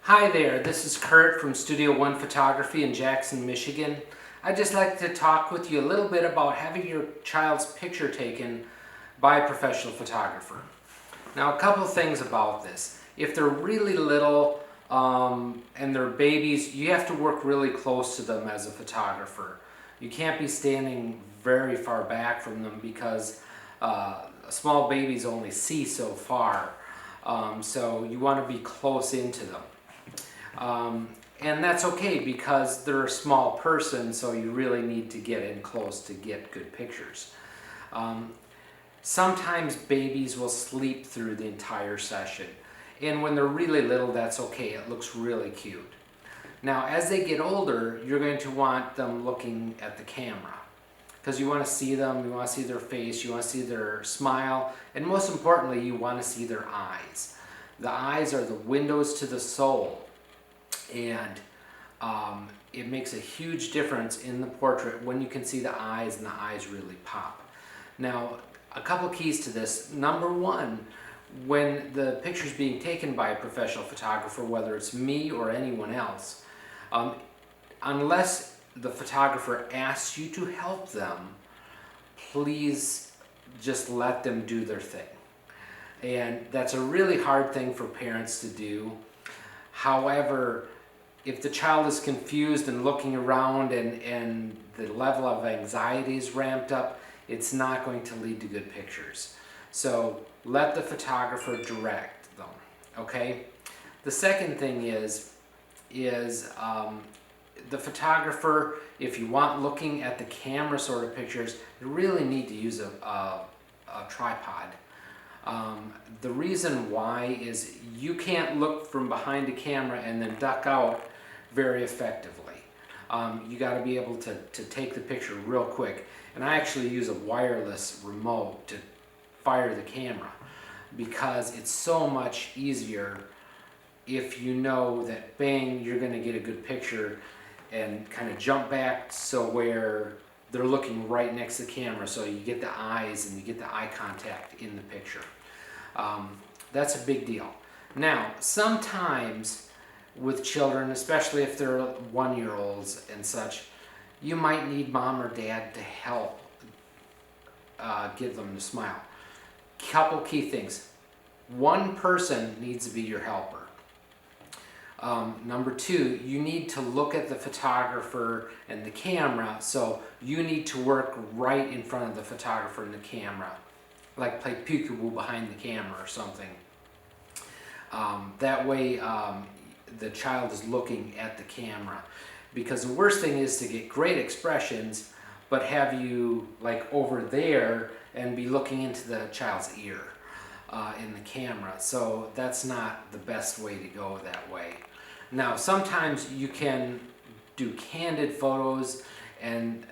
Hi there, this is Kurt from Studio One Photography in Jackson, Michigan. I'd just like to talk with you a little bit about having your child's picture taken by a professional photographer. Now, a couple of things about this. If they're really little and they're babies, you have to work really close to them as a photographer. You can't be standing very far back from them because small babies only see so far. So you want to be close into them. And that's okay because they're a small person, so you really need to get in close to get good pictures. Sometimes babies will sleep through the entire session, and when they're really little, that's okay. It looks really cute. Now, as they get older, you're going to want them looking at the camera because you want to see them, you want to see their face, you want to see their smile, and most importantly, you want to see their eyes. The eyes are the windows to the soul. And it makes a huge difference in the portrait when you can see the eyes and the eyes really pop. Now, a couple keys to this. Number one, when the picture's being taken by a professional photographer, whether it's me or anyone else, unless the photographer asks you to help them, please just let them do their thing. And that's a really hard thing for parents to do. However, if the child is confused and looking around and the level of anxiety is ramped up, it's not going to lead to good pictures. So let the photographer direct them, okay? The second thing is the photographer, if you want looking at the camera sort of pictures, you really need to use a tripod. The reason why is you can't look from behind the camera and then duck out very effectively. You got to be able to take the picture real quick. And I actually use a wireless remote to fire the camera because it's so much easier if you know that bang, you're going to get a good picture and kind of jump back so where they're looking right next to the camera so you get the eyes and you get the eye contact in the picture. That's a big deal. Now, sometimes with children, especially if they're 1-year-olds and such, you might need mom or dad to help give them the smile. Couple key things. One person needs to be your helper. Number two, you need to look at the photographer and the camera, so you need to work right in front of the photographer and the camera, like play peekaboo behind the camera or something. That way the child is looking at the camera, because the worst thing is to get great expressions but have you like over there and be looking into the child's ear in the camera. So that's not the best way to go that way. Now, sometimes you can do candid photos and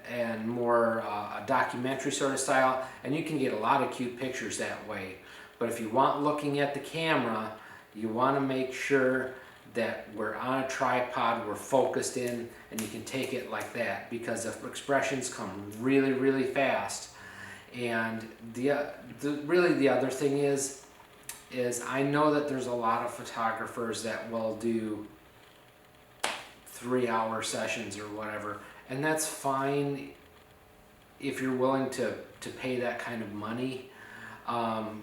more a documentary sort of style, and you can get a lot of cute pictures that way. But if you want looking at the camera, you want to make sure that we're on a tripod, we're focused in, and you can take it like that, because the expressions come really, really fast. And the other thing is I know that there's a lot of photographers that will do 3-hour sessions or whatever, and that's fine if you're willing to pay that kind of money.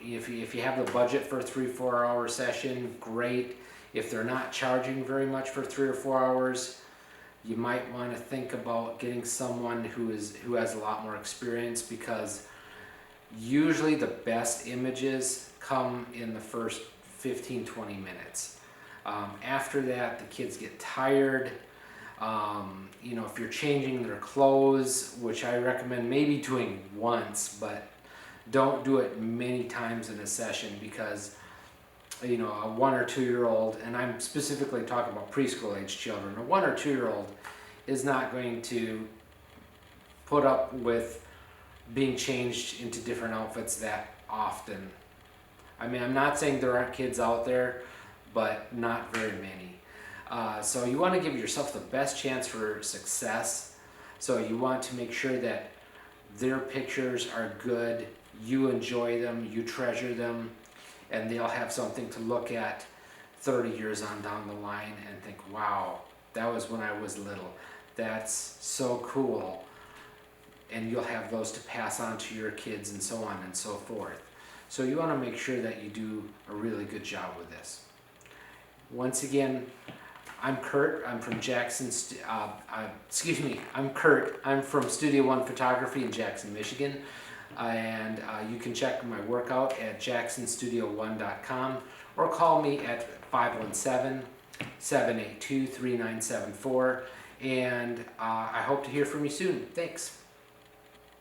If you have the budget for a 3-4 hour session, great. If they're not charging very much for 3 or 4 hours, you might want to think about getting someone who has a lot more experience, because usually the best images come in the first 15-20 minutes. After that, the kids get tired. If you're changing their clothes, which I recommend maybe doing once, but don't do it many times in a session, because a 1 or 2-year-old, and I'm specifically talking about preschool age children, a 1 or 2-year-old is not going to put up with being changed into different outfits that often. I mean, I'm not saying there aren't kids out there, but not very many. So you want to give yourself the best chance for success. So you want to make sure that their pictures are good, you enjoy them, you treasure them, and they'll have something to look at 30 years on down the line and think, wow, that was when I was little. That's so cool. And you'll have those to pass on to your kids and so on and so forth. So you want to make sure that you do a really good job with this. Once again, I'm Kurt. I'm from I'm Kurt. I'm from Studio One Photography in Jackson, Michigan. And you can check my work out at jacksonstudio1.com or call me at 517-782-3974. And I hope to hear from you soon. Thanks.